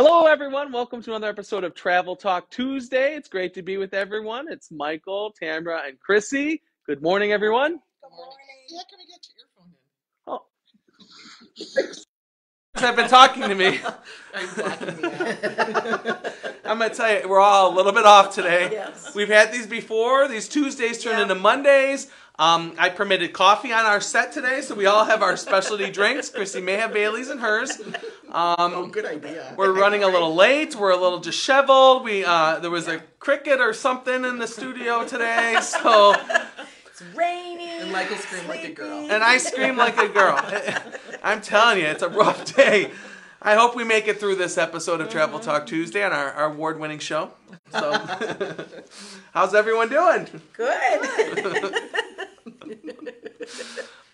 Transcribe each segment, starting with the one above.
Hello, everyone. Welcome to another episode of Travel Talk Tuesday. It's great to be with everyone. It's Michael, Tamra, and Chrissy. Good morning, everyone. Good morning. Yeah, can we get your earphone in? Oh, have been talking to me. Are you blocking me out? I'm going to tell you, we're all a little bit off today. Yes. We've had these before. These Tuesdays turned into Mondays. I permitted coffee on our set today, so we all have our specialty drinks. Chrissy may have Bailey's and hers. Good idea. We're running a little late. We're a little disheveled. There was a cricket or something in the studio today, so... It's raining. And Michael screamed like a girl. And I screamed like a girl. I'm telling you, it's a rough day. I hope we make it through this episode of Travel Talk Tuesday on our award-winning show. So, how's everyone doing? Good.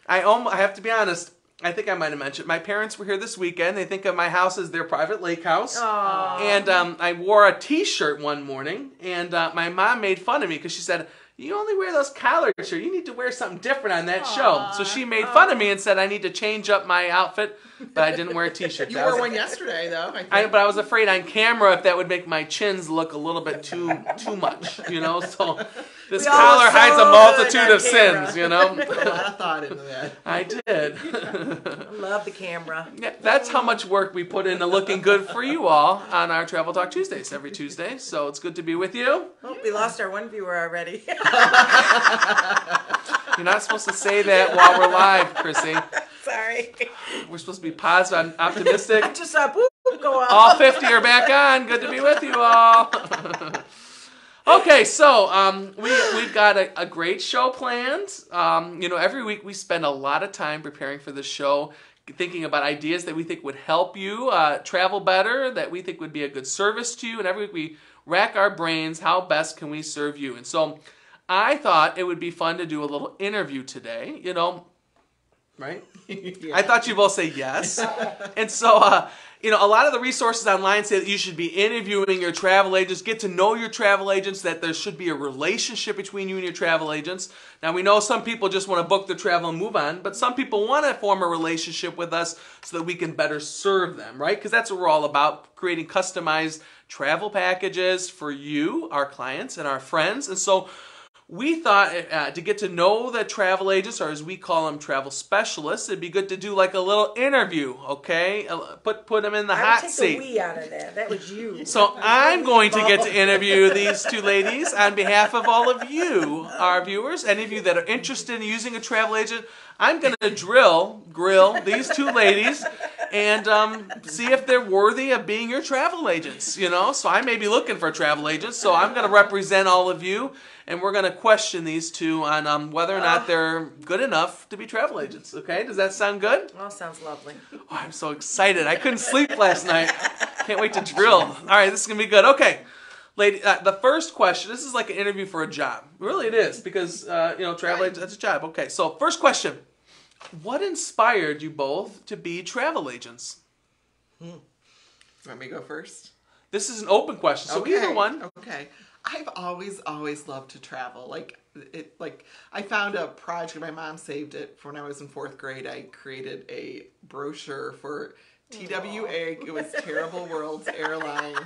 I have to be honest. I think I might have mentioned my parents were here this weekend. They think of my house as their private lake house. Aww. And I wore a T-shirt one morning, and my mom made fun of me because she said, "You only wear those collared shirts. You need to wear something different on that show." So she made fun of me and said I need to change up my outfit, but I didn't wear a T-shirt. You wore one yesterday, though. But I was afraid on camera if that would make my chins look a little bit too much, you know. So this collar hides a multitude of sins, you know. Put a lot of thought into that. I did. I love the camera. Yeah, that's how much work we put into looking good for you all on our Travel Talk Tuesdays every Tuesday. So it's good to be with you. Oh, we lost our one viewer already. You're not supposed to say that while we're live, Chrissy. Sorry. We're supposed to be positive and optimistic. I just saw boop go off. All 50 are back on. Good to be with you all. Okay, so we've got a great show planned. Every week we spend a lot of time preparing for this show, thinking about ideas that we think would help you travel better, that we think would be a good service to you. And every week we rack our brains, how best can we serve you? And so I thought it would be fun to do a little interview today, right? Yeah. I thought you both say yes. And so, a lot of the resources online say that you should be interviewing your travel agents, get to know your travel agents, that there should be a relationship between you and your travel agents. Now, we know some people just want to book their travel and move on, but some people want to form a relationship with us so that we can better serve them, right? Because that's what we're all about, creating customized travel packages for you, our clients, and our friends. And so we thought to get to know the travel agents, or as we call them, travel specialists, it'd be good to do like a little interview, okay? Put them in the hot seat. I would take the we out of that. That was you. So I'm going to get to interview these two ladies on behalf of all of you, our viewers. Any of you that are interested in using a travel agent, I'm going to grill these two ladies and see if they're worthy of being your travel agents, So I may be looking for travel agents, so I'm going to represent all of you. And we're going to question these two on whether or not they're good enough to be travel agents. Okay? Does that sound good? Oh, sounds lovely. Oh, I'm so excited. I couldn't sleep last night. Can't wait to drill. All right, this is going to be good. Okay. Lady, the first question, this is like an interview for a job. Really it is, because, travel agents, that's a job. Okay, so first question. What inspired you both to be travel agents? Want me to go first? This is an open question, so either one. Okay. I've always loved to travel. I found a project. My mom saved it for when I was in 4th grade. I created a brochure for TWA. It was Terrible Worlds Airline,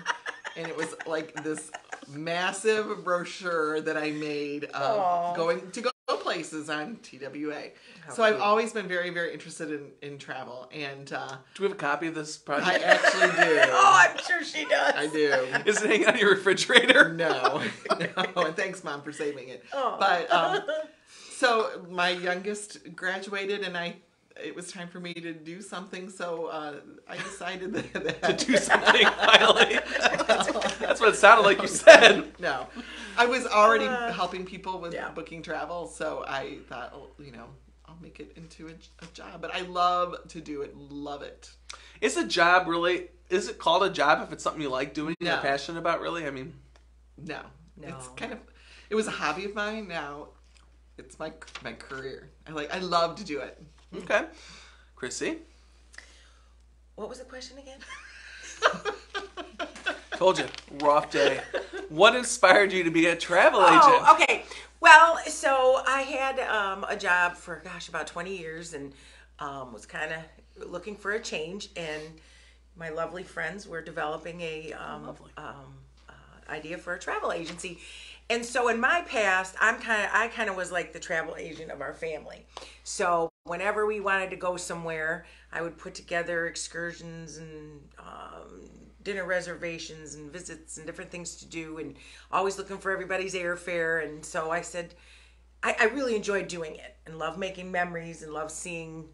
and it was like this massive brochure that I made going to go places on TWA. So I've always been very, very interested in travel. And do we have a copy of this project? I actually do. Oh, I'm sure she does. I do. Is it hanging on your refrigerator? No. And thanks, Mom, for saving it. Oh. But so my youngest graduated, and it was time for me to do something. So I decided that to do something finally. That's what it sounded like you said. No, I was already helping people with booking travel, so I thought, I'll make it into a job. But I love to do it. Love it. Is a job really? Is it called a job if it's something you like doing and you're passionate about? Really? I mean, no. It's it was a hobby of mine. Now it's my career. I love to do it. Okay. Chrissy? What was the question again? Told you, rough day. What inspired you to be a travel agent? Oh, okay. Well, so I had a job for, about 20 years and was kind of looking for a change. And, my lovely friends were developing a idea for a travel agency. And so in my past, I kind of was like the travel agent of our family. So whenever we wanted to go somewhere, I would put together excursions and dinner reservations and visits and different things to do, and always looking for everybody's airfare. And so I said, I really enjoyed doing it and love making memories and love seeing,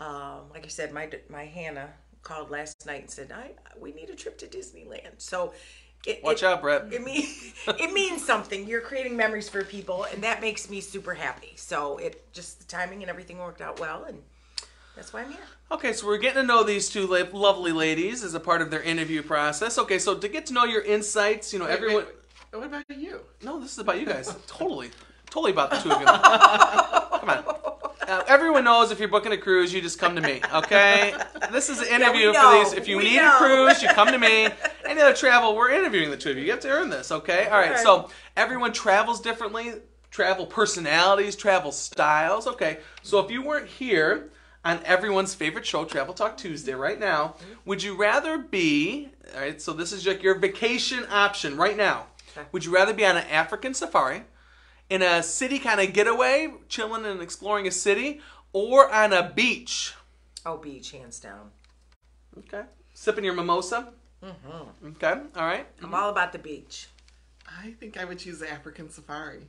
like I said, my Hannah called last night and said, we need a trip to Disneyland. So Watch out, Brett. It means something. You're creating memories for people, and that makes me super happy. So the timing and everything worked out well, and that's why I'm here. Okay, so we're getting to know these two lovely ladies as a part of their interview process. Okay, so to get to know your insights, everyone... Wait. What about you? No, this is about you guys. Totally about the two of you. Come on. Everyone knows if you're booking a cruise, you just come to me, okay? This is an interview for these. If you need a cruise, you come to me. Any other travel, we're interviewing the two of you. You have to earn this, okay? All right, so everyone travels differently. Travel personalities, travel styles. Okay, so if you weren't here on everyone's favorite show, Travel Talk Tuesday, right now, would you rather be, all right, so this is like your vacation option right now. Would you rather be on an African safari, in a city kind of getaway, chilling and exploring a city, or on a beach? Oh, beach, hands down. Okay. Sipping your mimosa? Mm-hmm. Okay, all right. I'm all about the beach. I think I would choose the African safari.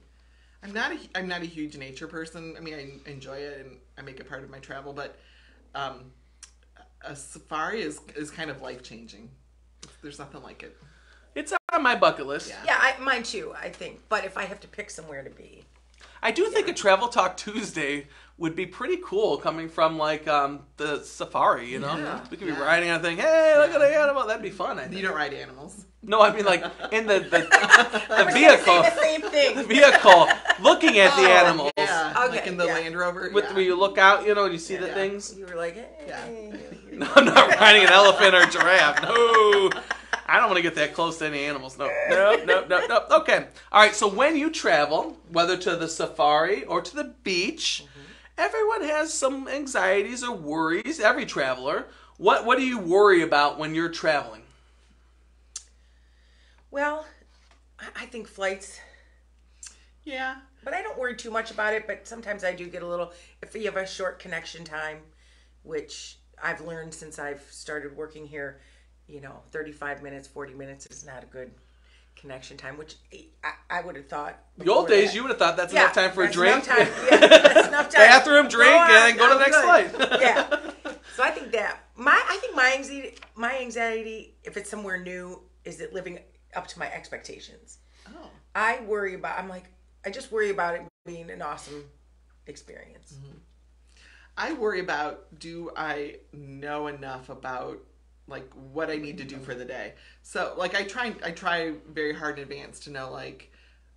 I'm not a huge nature person. I mean, I enjoy it and I make it part of my travel, but a safari is kind of life-changing. There's nothing like it. It's on my bucket list. Yeah, mine too, I think. But if I have to pick somewhere to be. I do think a Travel Talk Tuesday would be pretty cool coming from like the safari, Yeah. We could be riding on a thing, hey, look at the animal. That'd be fun, I think. You don't ride animals. No, I mean like in the I vehicle. was say the same thing. The vehicle, looking at the animals. Yeah, Okay, like in the Land Rover. Where you look out, and you see the things. You were like, hey. No, I'm not riding an elephant or a giraffe. No. I don't want to get that close to any animals. No. Okay. All right, so when you travel, whether to the safari or to the beach, everyone has some anxieties or worries, every traveler. What do you worry about when you're traveling? Well, I think flights. Yeah. But I don't worry too much about it, but sometimes I do get a little, if you have a short connection time, which I've learned since I've started working here, 35 minutes, 40 minutes is not a good connection time, which I would have thought. The old days, you would have thought that's enough time for a drink. That's enough time. Bathroom, drink, and then go to the next flight. Yeah. So I think that, my anxiety, if it's somewhere new, is it living up to my expectations. Oh. I just worry about it being an awesome experience. Mm-hmm. I worry about, do I know enough about like what I need to do for the day? So like I try very hard in advance to know like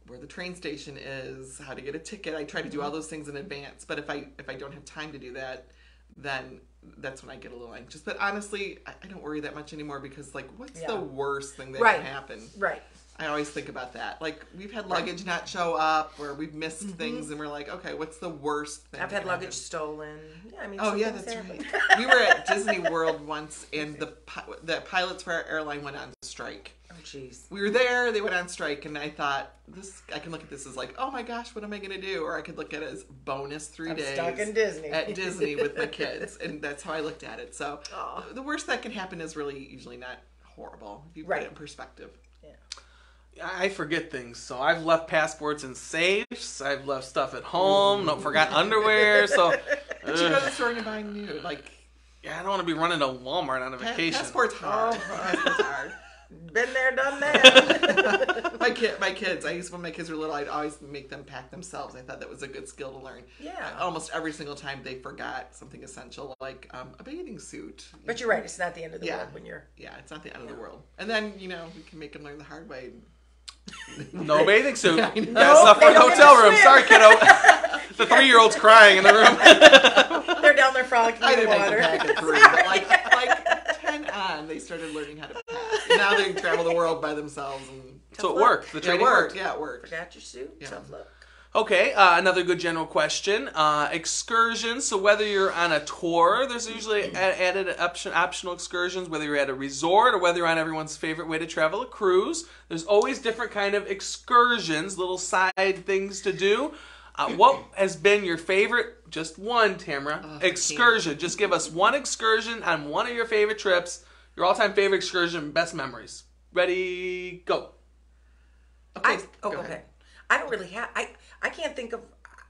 where the train station is, how to get a ticket. I try to do all those things in advance. But if I don't have time to do that, then that's when I get a little anxious. But honestly, I don't worry that much anymore because like what's the worst thing that can happen? Right. I always think about that. Like, we've had luggage not show up, or we've missed things, and we're like, okay, what's the worst thing? I've had luggage stolen. Yeah, I mean, that's right. We were at Disney World once, and the pilots for our airline went on strike. Oh, jeez. We were there, they went on strike, and I thought, I can look at this as like, oh my gosh, what am I going to do? Or I could look at it as bonus 3 days. Stuck in Disney. At Disney with my kids, and that's how I looked at it. So, the worst that can happen is really usually not horrible, if you put it in perspective. I forget things, so I've left passports in safes. I've left stuff at home. Forgot underwear. So, but you go to the store and buy new. Like, I don't want to be running to Walmart on a vacation. Passport's hard. Passport's hard. Been there, done that. my kids. When my kids were little, I'd always make them pack themselves. I thought that was a good skill to learn. Yeah. Almost every single time they forgot something essential, like a bathing suit. But you're right. It's not the end of the world when you're. Yeah, it's not the end of the world. And then we can make them learn the hard way. No bathing suit. Yeah, That's not for the hotel room. Sorry, kiddo. The 3-year-old's crying in the room. They're down there frolicking in the water. I didn't make them pack at 3, but like 10 on, they started learning how to pack. And now they travel the world by themselves. And so it worked. The training worked. Yeah, it worked. Forgot your suit. Yeah. Tough luck. Okay, another good general question. Excursions. So whether you're on a tour, there's usually added optional excursions. Whether you're at a resort or whether you're on everyone's favorite way to travel, a cruise. There's always different kind of excursions, little side things to do. What has been your favorite, just one, Tamara, excursion? Just give us one excursion on one of your favorite trips, your all-time favorite excursion, best memories. Ready, go. Okay. Okay. I don't really have, I can't think of,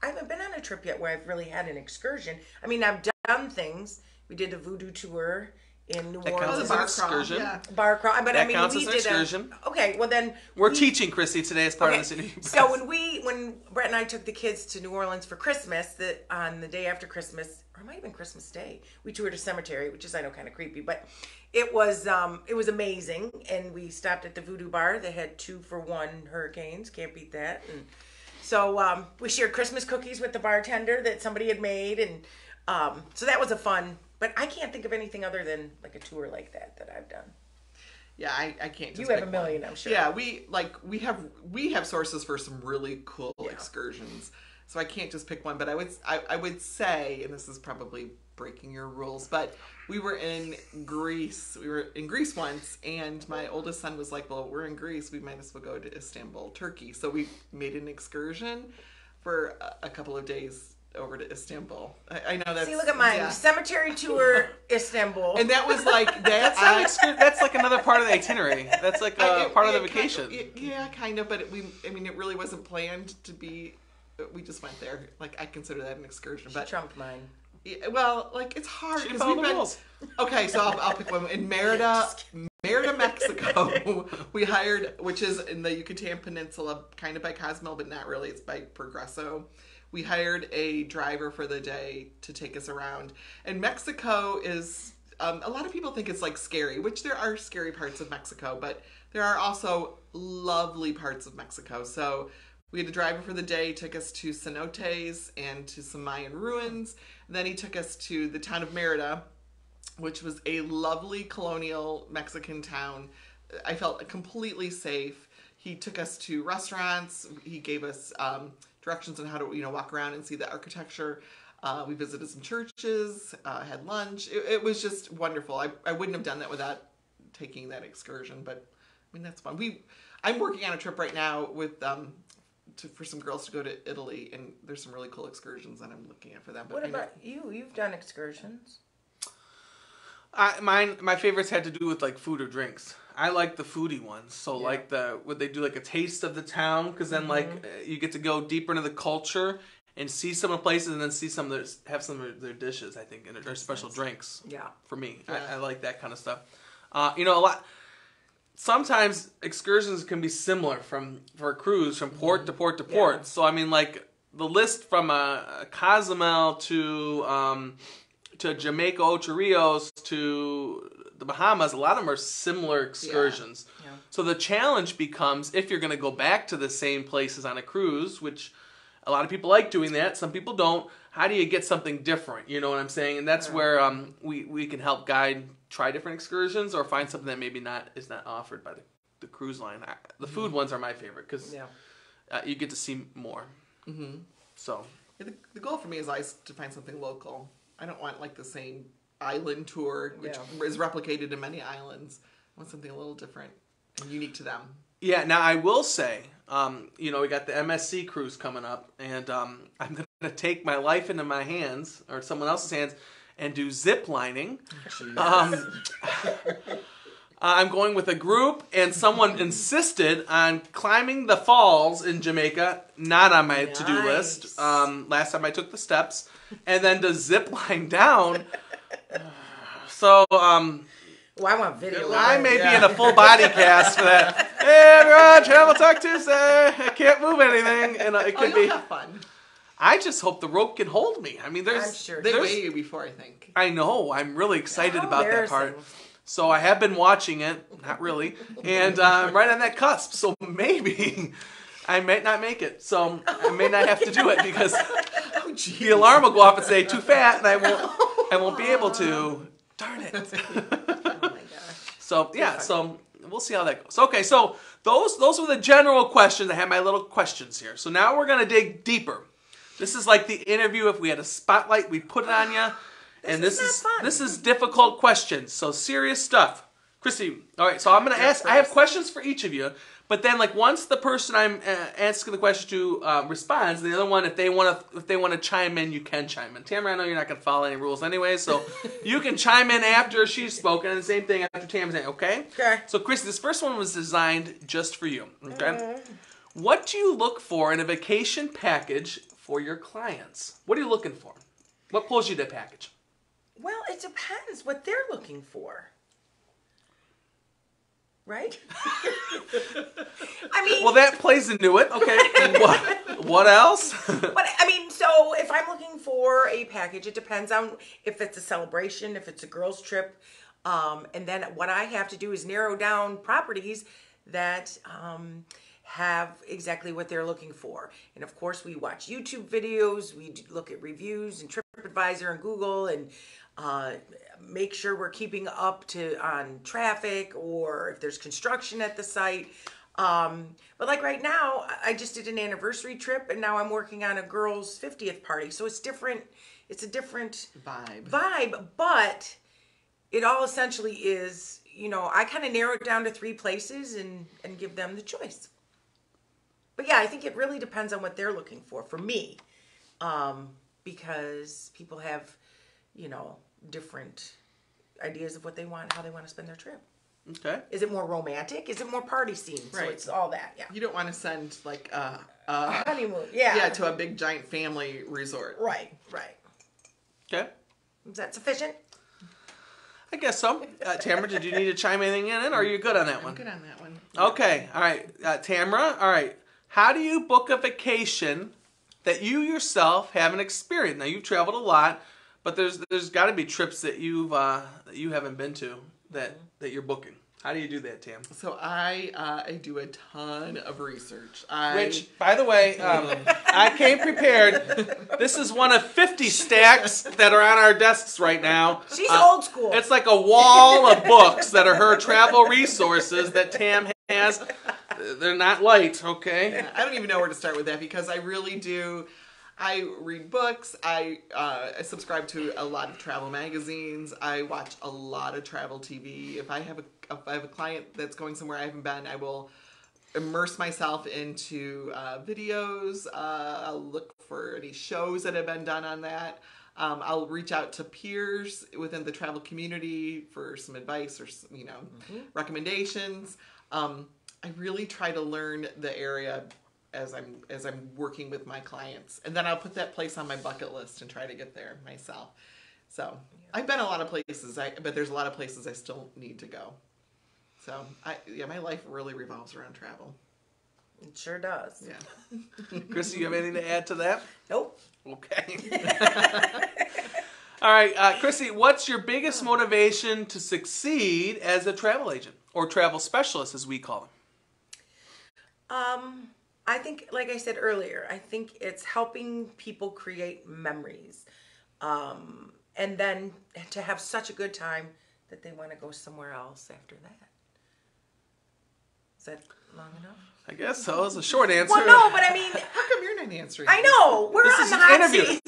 I haven't been on a trip yet where I've really had an excursion. I mean, I've done things. We did a voodoo tour in New That Orleans. counts as an excursion. Yeah. Bar crawl. But That I mean, counts we as an did excursion. Okay, well then. We're teaching Chrissy today as part of this interview. So when Brett and I took the kids to New Orleans for Christmas, on the day after Christmas, or it might have been Christmas Day, we toured a cemetery, which is, I know, kind of creepy, but it was amazing. And we stopped at the Voodoo Bar. They had 2-for-1 hurricanes. Can't beat that. And so we shared Christmas cookies with the bartender that somebody had made, and so that was a fun. But I can't think of anything other than like a tour like that I've done. Yeah, I can't. Just You have pick a million, one. I'm sure. Yeah, we have sources for some really cool excursions, so I can't just pick one. But I would say, and this is probably breaking your rules, but we were in Greece. We were in Greece once, and my oldest son was like, "Well, we're in Greece. We might as well go to Istanbul, Turkey." So we made an excursion for a couple of days over to Istanbul. I know that's... See, look at mine. Cemetery tour, Istanbul. And that was like... That's like another part of the itinerary. That's like part of the vacation. Yeah, kind of, but it really wasn't planned to be... We just went there. Like, I consider that an excursion. But trumped mine. Yeah, well, like, it's hard. She followed the rules. Okay, so I'll pick one. In Merida, Mexico, we hired, which is in the Yucatan Peninsula, kind of by Cozumel, but not really. It's by Progreso. We hired a driver for the day to take us around. And Mexico is, a lot of people think it's like scary, which there are scary parts of Mexico, but there are also lovely parts of Mexico. So we had a driver for the day, took us to cenotes and to some Mayan ruins. Then he took us to the town of Merida, which was a lovely colonial Mexican town. I felt completely safe. He took us to restaurants. He gave us directions on how to, walk around and see the architecture. We visited some churches, had lunch. It was just wonderful. I wouldn't have done that without taking that excursion, but I mean, that's fun. I'm working on a trip right now with for some girls to go to Italy, and there's some really cool excursions that I'm looking at for them. But what about you? You've done excursions. My favorites had to do with like food or drinks. I like the foodie ones. So like would they do like a taste of the town? Because then like you get to go deeper into the culture and see some of the places, and then see some that have some of their dishes. I think, and their special drinks. Yeah. For me, I like that kind of stuff. A lot. Sometimes excursions can be similar for a cruise from port to port to port. Yeah. So I mean, like the list from Cozumel to Jamaica, Ocho Rios to the Bahamas, a lot of them are similar excursions. Yeah. So the challenge becomes, if you're going to go back to the same places on a cruise, which a lot of people like doing that, some people don't, how do you get something different? You know what I'm saying? And that's where we can help guide, try different excursions, or find something that maybe is not offered by the cruise line. The food ones are my favorite because you get to see more. Mm-hmm. So the goal for me is always to find something local. I don't want like the same island tour, which is replicated in many islands. I want something a little different and unique to them. Yeah, now I will say, we got the MSC cruise coming up, and I'm going to take my life into my hands, or someone else's hands, and do zip lining. I'm going with a group, and someone insisted on climbing the falls in Jamaica, not on my to-do list. Last time I took the steps, and then to zip line down. So, I want video. I may be in a full body cast for that. Hey, everyone, Travel Talk Tuesday. I can't move anything, and it could be have fun. I just hope the rope can hold me. I mean, I'm sure they weigh you before, I think. I know. I'm really excited about that part. So I have been watching it, not really, and I'm right on that cusp. So maybe I might not make it. So I may not have to do it because the alarm will go off and say too fat, and I won't be able to. Darn it. Oh my gosh. So yeah, so we'll see how that goes. Okay, so those were the general questions. I have my little questions here. So now we're gonna dig deeper. This is like the interview. If we had a spotlight, we put it on you. And this is difficult questions. So serious stuff. Chrissy, all right. So I'm gonna ask. I have questions for each of you. But then, like, once the person I'm asking the question to responds, the other one, if they want to chime in, you can chime in. Tamara, I know you're not going to follow any rules anyway, so you can chime in after she's spoken, and the same thing after Tamara's in. Okay. Okay. So, Chrissy, this first one was designed just for you. Okay. What do you look for in a vacation package for your clients? What are you looking for? What pulls you to a package? Well, it depends what they're looking for. Right? I mean... Well, that plays into it. Okay. What else? But, I mean, so if I'm looking for a package, it depends on if it's a celebration, if it's a girls' trip. And then what I have to do is narrow down properties that have exactly what they're looking for. And, of course, we watch YouTube videos. We look at reviews and TripAdvisor and Google and... make sure we're keeping up on traffic or if there's construction at the site. But like right now, I just did an anniversary trip and now I'm working on a girl's 50th party. So it's different. It's a different vibe, but it all essentially is, you know, I kind of narrow it down to 3 places and give them the choice. But yeah, I think it really depends on what they're looking for me. Because people have, you know, different ideas of what they want, how they want to spend their trip. Okay. Is it more romantic? Is it more party scene? Right. So it's all that, yeah. You don't want to send like a honeymoon, yeah. Yeah, to a big giant family resort. Right. Okay. Is that sufficient? I guess so. Tamara, did you need to chime anything in, or are you good on that one? I'm good on that one. Okay. All right. Tamara, all right. How do you book a vacation that you yourself haven't experienced? Now, you've traveled a lot. But there's got to be trips that that you haven't been to that you're booking. How do you do that, Tam? So I do a ton of research. Which, by the way, I came prepared. This is one of 50 stacks that are on our desks right now. She's old school. It's like a wall of books that are her travel resources that Tam has. They're not light, okay? I don't even know where to start with that because I really do. I read books. I subscribe to a lot of travel magazines. I watch a lot of travel TV. If I have a client that's going somewhere I haven't been, I will immerse myself into videos. I'll look for any shows that have been done on that. I'll reach out to peers within the travel community for some advice or recommendations. I really try to learn the area as I'm working with my clients, and then I'll put that place on my bucket list and try to get there myself. So I've been a lot of places, but there's a lot of places I still need to go. So my life really revolves around travel. It sure does. Yeah. Chris, do you have anything to add to that? Nope. Okay. All right, Chrissy, what's your biggest motivation to succeed as a travel agent or travel specialist, as we call them? I think, like I said earlier, I think it's helping people create memories. And then to have such a good time that they want to go somewhere else after that. Is that long enough? I guess so. It's a short answer. Well, no, but I mean... How come you're not answering? I know! We're this on is the an hot interview. seat.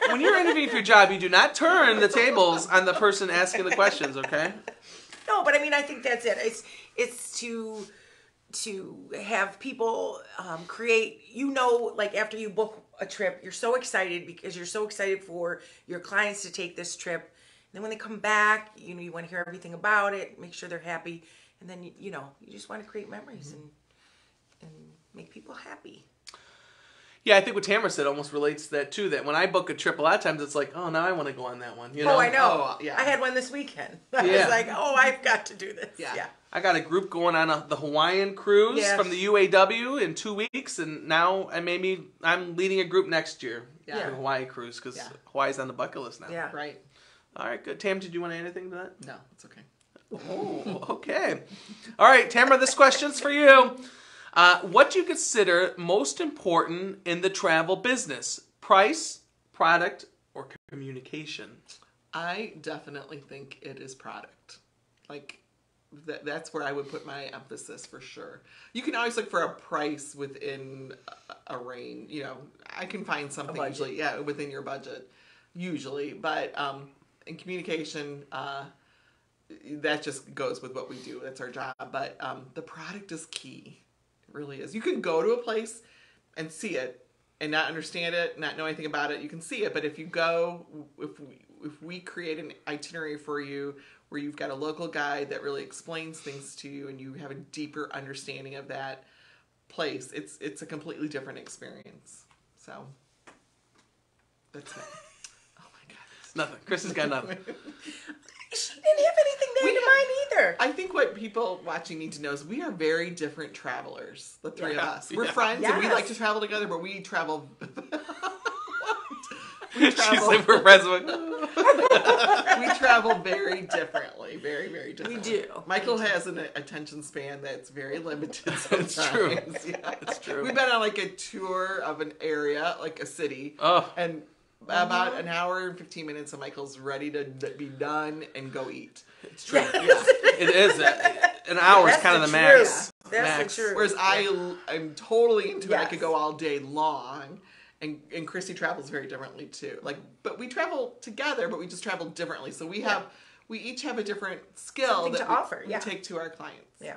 When you're interviewing for your job, you do not turn the tables on the person asking the questions, okay? No, but I mean, I think that's it. It's to have people create, like after you book a trip, you're so excited because you're so excited for your clients to take this trip. And then when they come back, you want to hear everything about it, make sure they're happy. And then, you just want to create memories and make people happy. Yeah, I think what Tamara said almost relates to that too, that when I book a trip, a lot of times it's like, oh, now I want to go on that one. Oh, I know. Oh, yeah. I had one this weekend. I was like, oh, I've got to do this. Yeah. I got a group going on the Hawaiian cruise from the UAW in 2 weeks, and now I'm leading a group next year for the Hawaii cruise because Hawaii's on the bucket list now. Yeah, right. All right, good. Tam, did you want to add anything to that? No, it's okay. Oh, okay. All right, Tamara, this question's for you. What do you consider most important in the travel business? Price, product, or communication? I definitely think it is product. Like, that's where I would put my emphasis for sure. You can always look for a price within a range. You know, I can find something usually, within your budget, usually. But in communication, that just goes with what we do. That's our job. But the product is key. It really is. You can go to a place and see it and not understand it, not know anything about it. You can see it, but if you go, if we create an itinerary for you where you've got a local guide that really explains things to you and you have a deeper understanding of that place, it's a completely different experience. So that's it. Oh my God. Nothing. Kristen's got nothing. She didn't have anything there to mine either. I think what people watching need to know is we are very different travelers, the three of us. We're friends and we like to travel together, but we travel... She's like, we're friends with... We travel very differently. Very, very differently. We do. Michael has an attention span that's very limited sometimes. It's true. Yeah. It's true. We've been on like a tour of an area, like a city. Oh. And about an hour and 15 minutes and Michael's ready to be done and go eat. It's true. Yeah. It is. An hour is kind of the max. That's the truth. Whereas I'm totally into it. I Yes. could go all day long. And Christy travels very differently too. But we travel together, but we just travel differently. So we each have a different skill Something to offer. we take to our clients. Yeah.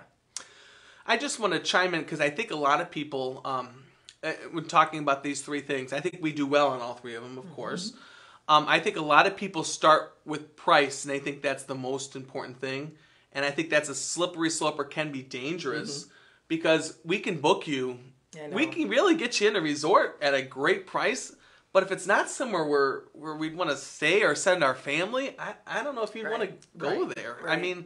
I just want to chime in because I think a lot of people, when talking about these three things, I think we do well on all three of them, of course. I think a lot of people start with price, and they think that's the most important thing. And I think that's a slippery slope or can be dangerous because we can book you. We can really get you in a resort at a great price, but if it's not somewhere where we'd want to stay or send our family, I don't know if you'd want to go there. Right. I mean,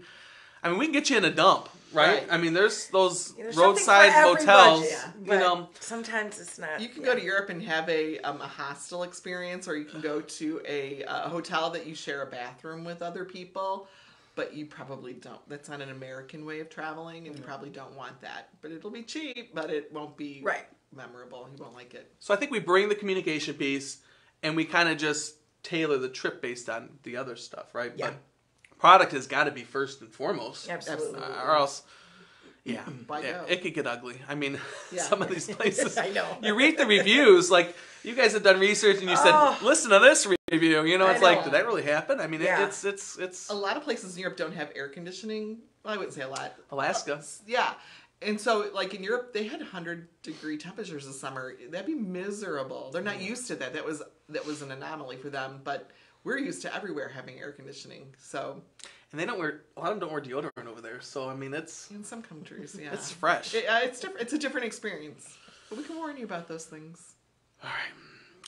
we can get you in a dump, right? I mean, there's those There's roadside something for motels. everybody, You know, sometimes it's not. You can go to Europe and have a hostel experience, or you can go to a hotel that you share a bathroom with other people. But you probably don't. That's not an American way of traveling, and you probably don't want that. But it'll be cheap, but it won't be memorable. You won't like it. So I think we bring the communication piece, and we kind of just tailor the trip based on the other stuff, right? Yeah. But product has got to be first and foremost. Absolutely. Or else, it could get ugly. I mean, some of these places. I know. You read the reviews, like you guys have done research, and you said, listen to this review. You know, it's like, did that really happen? I mean, it's a lot of places in Europe don't have air conditioning. Well, I wouldn't say a lot. Alaska. Yeah. And so, like in Europe, they had 100-degree temperatures this summer. That'd be miserable. They're not used to that. That was an anomaly for them. But we're used to everywhere having air conditioning. So, and they don't wear. A lot of them don't wear deodorant over there. So I mean, it's in some countries, it's fresh. It's different. It's a different experience. But we can warn you about those things. All right.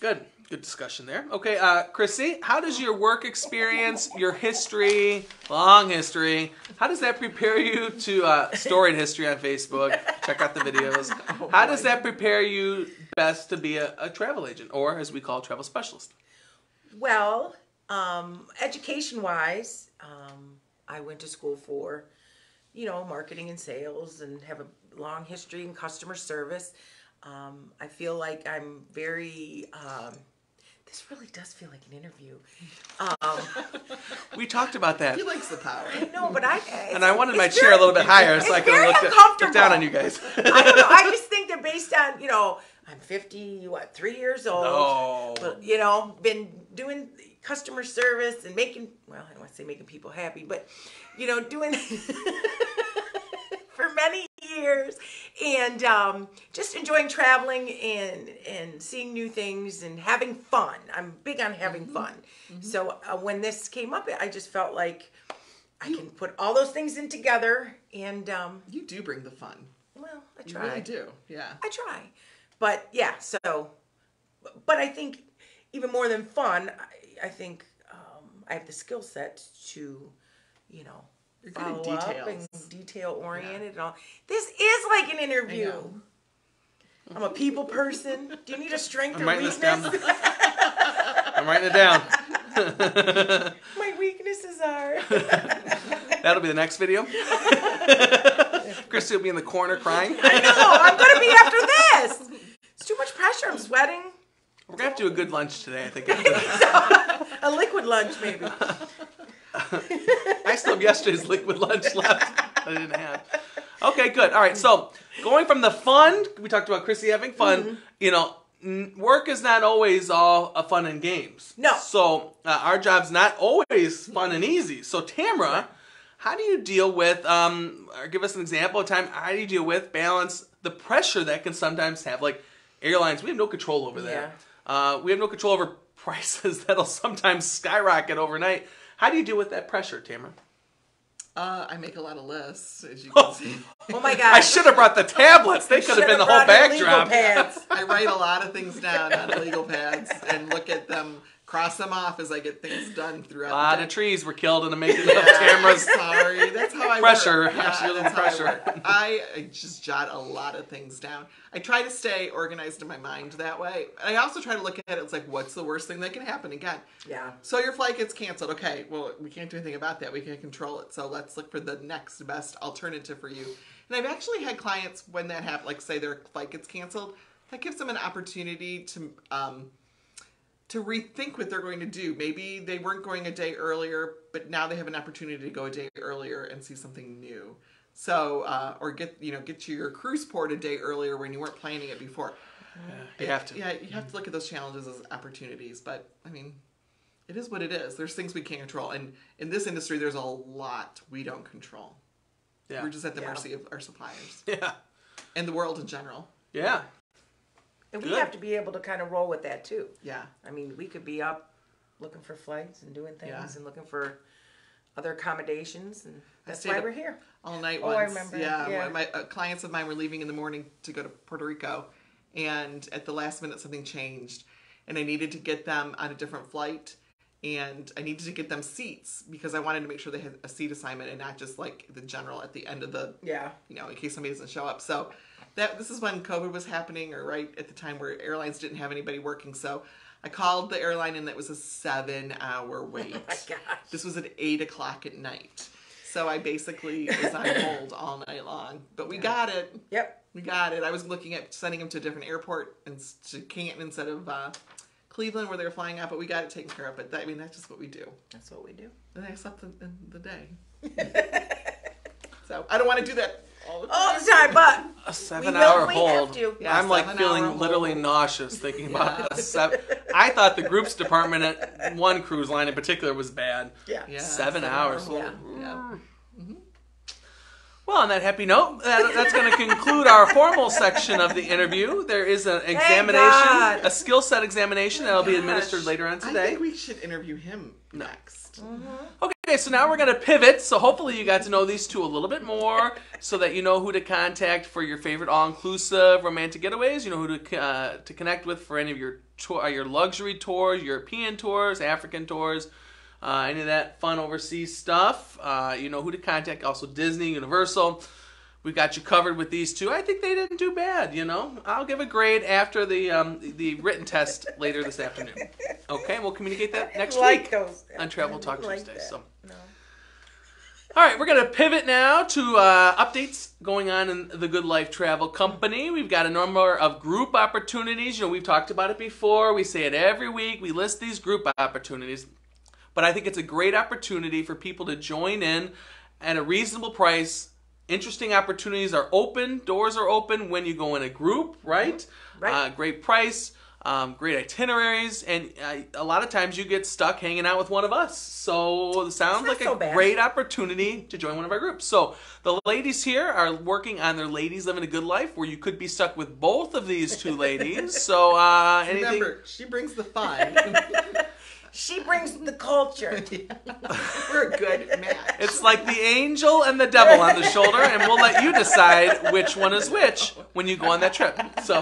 Good discussion there. Okay, Chrissy, how does your work experience, your history, long history, how does that prepare you to storied history on Facebook? Check out the videos. How does that prepare you best to be a travel agent, or as we call, travel specialist? Well, education-wise, I went to school for, marketing and sales, and have a long history in customer service. I feel like I'm very, this really does feel like an interview. We talked about that. He likes the power. No, but I wanted my chair a little bit higher so I could look down on you guys. I don't know. I just think that based on, I'm 3 years old. Oh. But, been doing customer service and making, I don't want to say making people happy, but, doing for many years, and just enjoying traveling and seeing new things and having fun. I'm big on having fun. So when this came up, I just felt like I can put all those things in together, and you do bring the fun. Well, I try. You really do. Yeah. I try. But yeah, but I think even more than fun, I think I have the skill set to, You're good at follow up details. and detail oriented and all. This is like an interview. I'm a people person. Do you need a strength or weakness? I'm writing it down. My weaknesses are. That'll be the next video. Christy will be in the corner crying. I know. I'm going to be after this. It's too much pressure. I'm sweating. We're going to have to do a good lunch today, I think. A liquid lunch, maybe. I still have yesterday's liquid lunch left. I didn't have. Okay, good. All right, so going from the fun, we talked about Chrissy having fun. You know, work is not always all fun and games. No. So our job's not always fun and easy. So Tamara, how do you deal with, or give us an example of time, how do you deal with, balance the pressure that can sometimes have, like airlines, we have no control over that. We have no control over prices that'll sometimes skyrocket overnight. How do you deal with that pressure, Tamara? I make a lot of lists, as you can see. Oh my gosh. I should have brought the tablets. They could have been the whole backdrop. I write a lot of things down on legal pads and look at them, cross them off as I get things done throughout A lot the day. of trees were killed in the making of Tamara's Sorry, that's how I pressure. work. Yeah, She's that's how I pressure. work. I just jot a lot of things down. I try to stay organized in my mind that way. I also try to look at it, it's like, what's the worst thing that can happen again? Yeah. So your flight gets canceled. Okay, well, we can't do anything about that. We can't control it. So let's look for the next best alternative for you. And I've actually had clients when that happens, like say their flight gets canceled, that gives them an opportunity to rethink what they're going to do. Maybe they weren't going a day earlier, but now they have an opportunity to go a day earlier and see something new. So, or get to your cruise port a day earlier when you weren't planning it before. You have to. Yeah, you have to look at those challenges as opportunities. But I mean, it is what it is. There's things we can't control, and in this industry, there's a lot we don't control. Yeah. We're just at the mercy of our suppliers Yeah. and the world in general. Yeah. And we Good. have to be able to kind of roll with that too. Yeah. I mean, we could be up looking for flights and doing things Yeah. and looking for other accommodations, and that's stayed why up we're here. All night Oh, once. I remember. Yeah. My clients of mine were leaving in the morning to go to Puerto Rico, and at the last minute something changed, and I needed to get them on a different flight, and I needed to get them seats because I wanted to make sure they had a seat assignment and not just like the general at the end of the, in case somebody doesn't show up. So this is when COVID was happening, or right at the time where airlines didn't have anybody working. So I called the airline, and that was a 7-hour wait. Oh my gosh. This was at 8 o'clock at night. So I basically was on hold all night long. But we got it. Yep. We got it. I was looking at sending them to a different airport, and to Canton instead of Cleveland, where they were flying out. But we got it taken care of. But that's just what we do. That's what we do. And I slept in the day. So I don't want to do that all the time. All the time, but A 7-hour we hold. have to. Yeah, I'm like 7-hour feeling hold. literally nauseous thinking about a 7. I thought the groups department at one cruise line in particular was bad. Yeah. 7 hours. hold. Yeah. Yeah. Well, on that happy note, that's going to conclude our formal section of the interview. There is an examination, God. a skill set examination that will be gosh. administered later on I today. think we should interview him next. Okay, so now we're going to pivot. So hopefully you got to know these two a little bit more so that you know who to contact for your favorite all-inclusive romantic getaways. You know who to connect with for any of your luxury tours, European tours, African tours, any of that fun overseas stuff. You know who to contact. Also Disney, Universal. We got you covered with these two. I think they didn't do bad, I'll give a grade after the written test later this afternoon. Okay, we'll communicate that next week on Travel Talk Tuesday. So, all right, we're going to pivot now to updates going on in the Good Life Travel Company. We've got a number of group opportunities. We've talked about it before. We say it every week. We list these group opportunities. But I think it's a great opportunity for people to join in at a reasonable price. Interesting opportunities are open. Doors are open when you go in a group, right? Right. Great price, great itineraries, and a lot of times you get stuck hanging out with one of us. So it sounds like a great opportunity to join one of our groups. So the ladies here are working on their Ladies Living a Good Life, where you could be stuck with both of these two ladies. So anything... Remember, she brings the fun. She brings the culture. We're a good match. It's like the angel and the devil on the shoulder, and we'll let you decide which one is which when you go on that trip. So,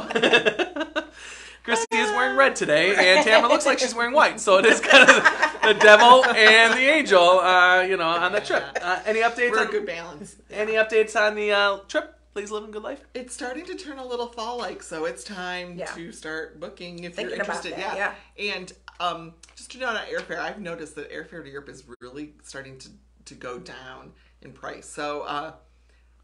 Chrissy is wearing red today, and Tamara looks like she's wearing white. So it is kind of the devil and the angel, on that trip. Any updates? We're a good balance. Any updates on the trip? Please live a good life. It's starting to turn a little fall-like, so it's time to start booking if you're interested. About that, And just to note on airfare, I've noticed that airfare to Europe is really starting to go down in price. So,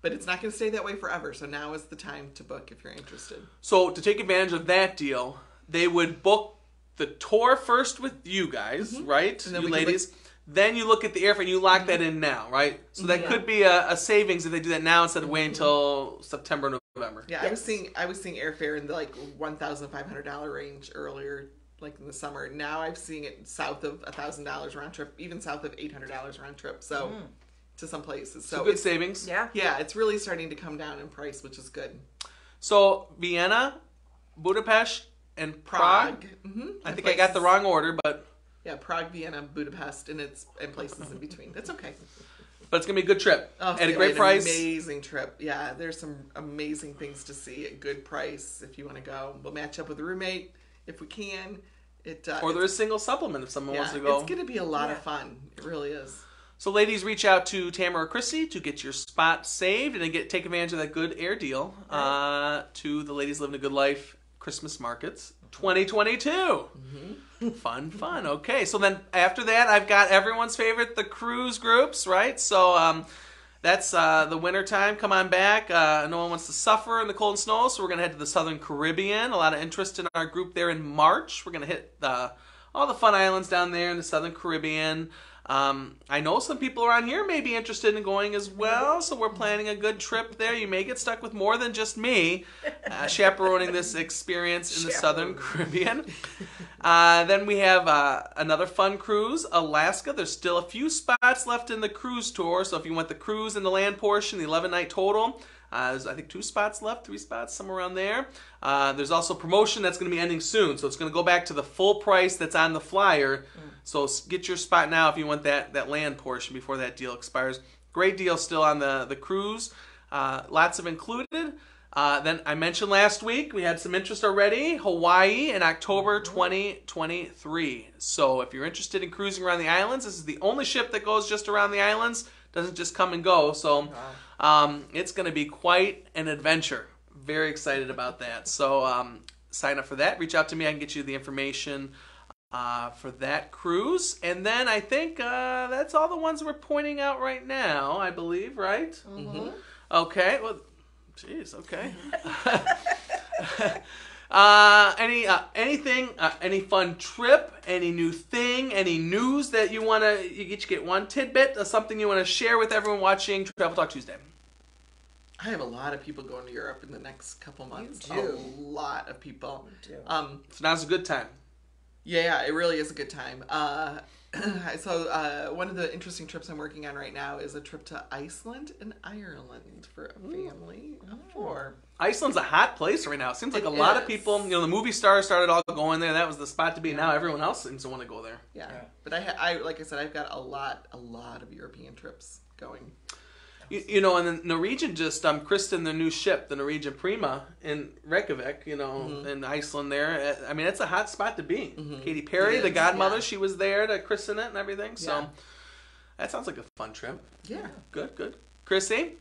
but it's not going to stay that way forever. So now is the time to book if you're interested. So to take advantage of that deal, they would book the tour first with you guys, right? And then you we can ladies. then you look at the airfare and you lock that in now, right? So that could be a savings if they do that now instead of waiting until September, November. Yeah, I was seeing airfare in the like $1,500 range earlier, like in the summer. Now I'm seeing it south of $1,000 round trip, even south of $800 round trip. So to some places, so good savings. Yeah, it's really starting to come down in price, which is good. So Vienna, Budapest, and Prague. I think I got the wrong order, but yeah, Prague, Vienna, Budapest, and places in between. That's okay. But it's gonna be a good trip at a great an price. Amazing trip. Yeah, there's some amazing things to see at good price if you want to go. We'll match up with a roommate if we can. Or there's a single supplement if someone wants to go. It's going to be a lot of fun. It really is. So ladies, reach out to Tamara or Chrissy to get your spot saved and then take advantage of that good air deal to the Ladies Living a Good Life Christmas Markets 2022. Fun. Okay, so then after that, I've got everyone's favorite, the cruise groups, right? So that's the winter time. Come on back. No one wants to suffer in the cold and snow, so we're going to head to the Southern Caribbean. A lot of interest in our group there in March. We're going to hit all the fun islands down there in the Southern Caribbean. I know some people around here may be interested in going as well, so we're planning a good trip there. You may get stuck with more than just me chaperoning this experience in the Southern Caribbean. Then we have another fun cruise, Alaska. There's still a few spots left in the cruise tour, so if you want the cruise and the land portion, the 11-night total, there's, I think, 2 spots left, 3 spots, somewhere around there. There's also promotion that's going to be ending soon, so it's going to go back to the full price that's on the flyer. So get your spot now if you want that land portion before that deal expires. Great deal still on the cruise. Lots of included. Then I mentioned last week, we had some interest already. Hawaii in October 2023. So if you're interested in cruising around the islands, this is the only ship that goes just around the islands. Doesn't just come and go. So it's going to be quite an adventure. Very excited about that. So sign up for that. Reach out to me. I can get you the information for that cruise. And then I think that's all the ones we're pointing out right now, I believe, right? Okay. Well, geez, okay. Anything, any fun trip, any new thing, any news that you want to, you get one tidbit of something you want to share with everyone watching Travel Talk Tuesday? I have a lot of people going to Europe in the next couple months. You do. A lot of people. You do. So now's a good time. Yeah, it really is a good time. So one of the interesting trips I'm working on right now is a trip to Iceland and Ireland for a family of 4. Iceland's a hot place right now. It seems like a lot of people, the movie stars started all going there. That was the spot to be. Now everyone else seems to want to go there. Yeah. But I like I said, I've got a lot of European trips going. And the Norwegian just christened their new ship, the Norwegian Prima, in Reykjavik, in Iceland there. I mean, it's a hot spot to be. Katy Perry, the godmother, she was there to christen it and everything. So that sounds like a fun trip. Yeah. Good. Chrissy?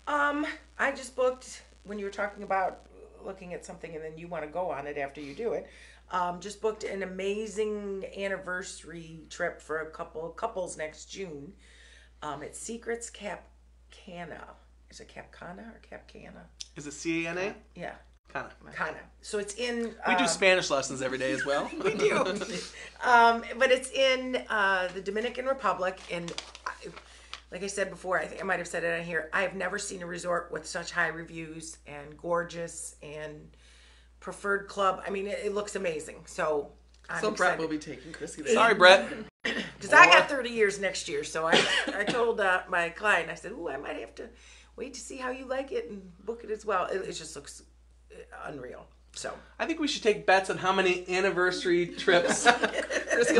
I just booked, when you were talking about looking at something and then you want to go on it after you do it, just booked an amazing anniversary trip for a couples next June. It's Secrets Cap Cana. Is it Cap Cana or Cap Cana? Is it C-A-N-A? Yeah. Cana. So it's in... we do Spanish lessons every day as well. We do. But it's in the Dominican Republic. And like I said before, I think I might have said it on here, I have never seen a resort with such high reviews and gorgeous and preferred club. I mean, it looks amazing. So I'm Brett will be taking Chrissy there. Sorry, Brett. Because I got 30 years next year, so I told my client, I said, I might have to wait to see how you like it and book it as well. It just looks unreal. So I think we should take bets on how many anniversary trips Chris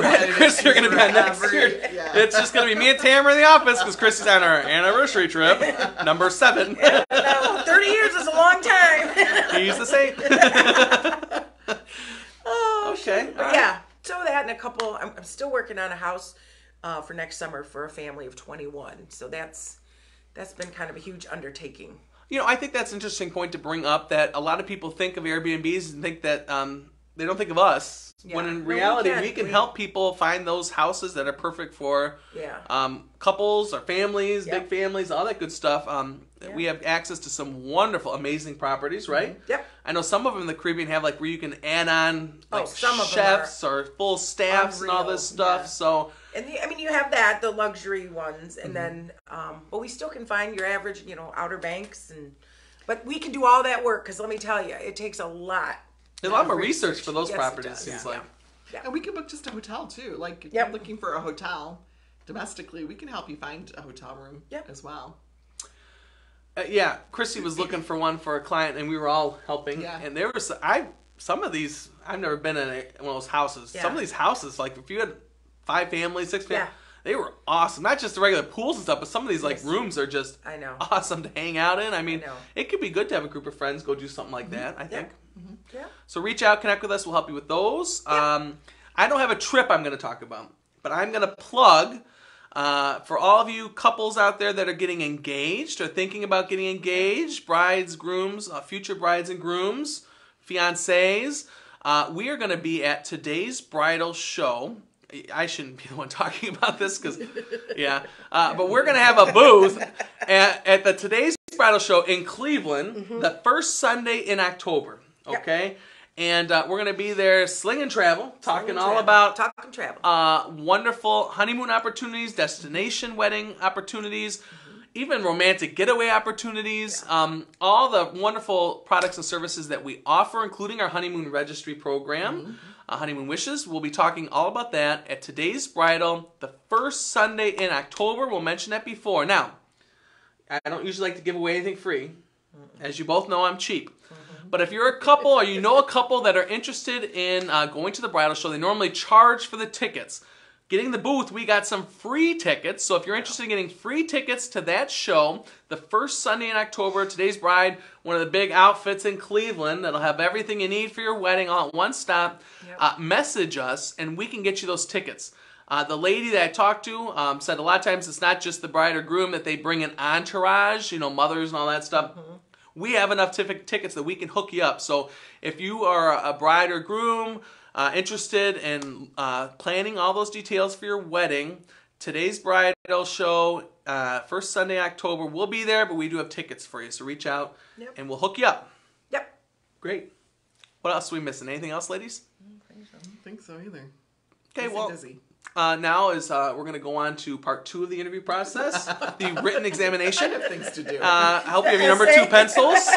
are going to be on next year. Yeah. It's just going to be me and Tamara in the office because Chrissy's on our anniversary trip, number 7. No, 30 years is a long time. He's the same. Okay. But yeah, so that and a couple. I'm still working on a house for next summer for a family of 21. So that's been kind of a huge undertaking. I think that's an interesting point to bring up, that a lot of people think of Airbnbs and think that they don't think of us. Yeah. When in No, reality, we can help people find those houses that are perfect for couples or families, big families, all that good stuff. We have access to some wonderful, amazing properties, right? Yep. I know some of them in the Caribbean have like where you can add on like some of them chefs or full staffs and all this stuff. Yeah. So and I mean, you have that, the luxury ones, and then but we still can find your average, Outer Banks, but we can do all that work because let me tell you, it takes a lot. A lot more research for those Yes, properties. it does. Seems like. Yeah. And we can book just a hotel too. Like if you're looking for a hotel domestically, we can help you find a hotel room as well. Chrissy was looking for one for a client, and we were all helping. Yeah. And there was some of these. I've never been in one of those houses. Yeah. Some of these houses, like if you had 5 families, 6 families, they were awesome. Not just the regular pools and stuff, but some of these like rooms are just awesome to hang out in. I mean, it could be good to have a group of friends go do something like that. I think. Yeah. So reach out, connect with us. We'll help you with those. I don't have a trip I'm going to talk about, but I'm going to plug for all of you couples out there that are getting engaged or thinking about getting engaged, brides, grooms, future brides and grooms, fiancés. We are going to be at today's bridal show. I shouldn't be the one talking about this because, but we're going to have a booth at the Today's Bridal Show in Cleveland the first Sunday in October. Okay, and we're going to be there slinging travel, talking all about travel, wonderful honeymoon opportunities, destination wedding opportunities, even romantic getaway opportunities, all the wonderful products and services that we offer, including our honeymoon registry program, Honeymoon Wishes. We'll be talking all about that at Today's Bridal, the first Sunday in October. We'll mention that before. Now, I don't usually like to give away anything free. As you both know, I'm cheap. But if you're a couple or you know a couple that are interested in going to the bridal show, they normally charge for the tickets. Getting the booth, we got some free tickets. So if you're interested in getting free tickets to that show, the first Sunday in October, Today's Bride, one of the big outfits in Cleveland that'll have everything you need for your wedding all at one stop, message us and we can get you those tickets. The lady that I talked to said a lot of times it's not just the bride or groom, that they bring an entourage, mothers and all that stuff. We have enough tickets that we can hook you up. So if you are a bride or groom interested in planning all those details for your wedding, Today's Bridal Show, first Sunday in October, we'll be there, but we do have tickets for you. So reach out and we'll hook you up. Yep. Great. What else are we missing? Anything else, ladies? I don't think so either. Okay, now is we're going to go on to part 2 of the interview process, the written examination. I have things to do. I hope you have your number 2 pencils.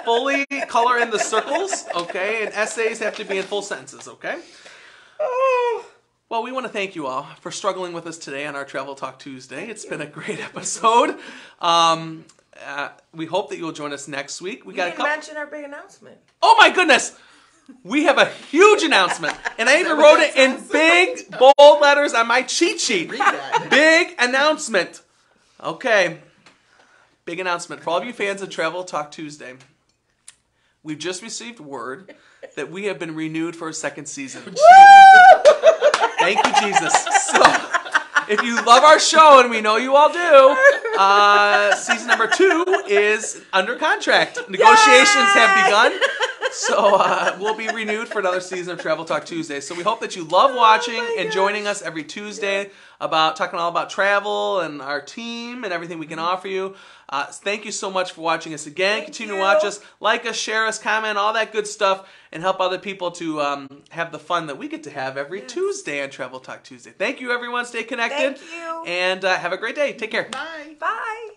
Fully color in the circles, okay? And essays have to be in full sentences, okay? Well, we want to thank you all for struggling with us today on our Travel Talk Tuesday. It's been a great episode. We hope that you'll join us next week. We got a couple. Mention our big announcement. Oh my goodness! We have a huge announcement, and I even wrote it in big, bold letters on my cheat sheet. Read that. Big announcement. Okay. Big announcement. For all of you fans of Travel Talk Tuesday, we've just received word that we have been renewed for a second season. Thank you, Jesus. So, if you love our show, and we know you all do, season number 2 is under contract. Negotiations have begun. So we'll be renewed for another season of Travel Talk Tuesday. So we hope that you love watching and joining us every Tuesday about talking all about travel and our team and everything we can offer you. Thank you so much for watching us again. Continue to watch us, like us, share us, comment, all that good stuff, and help other people to have the fun that we get to have every Tuesday on Travel Talk Tuesday. Thank you, everyone. Stay connected. Thank you. And have a great day. Take care. Bye. Bye.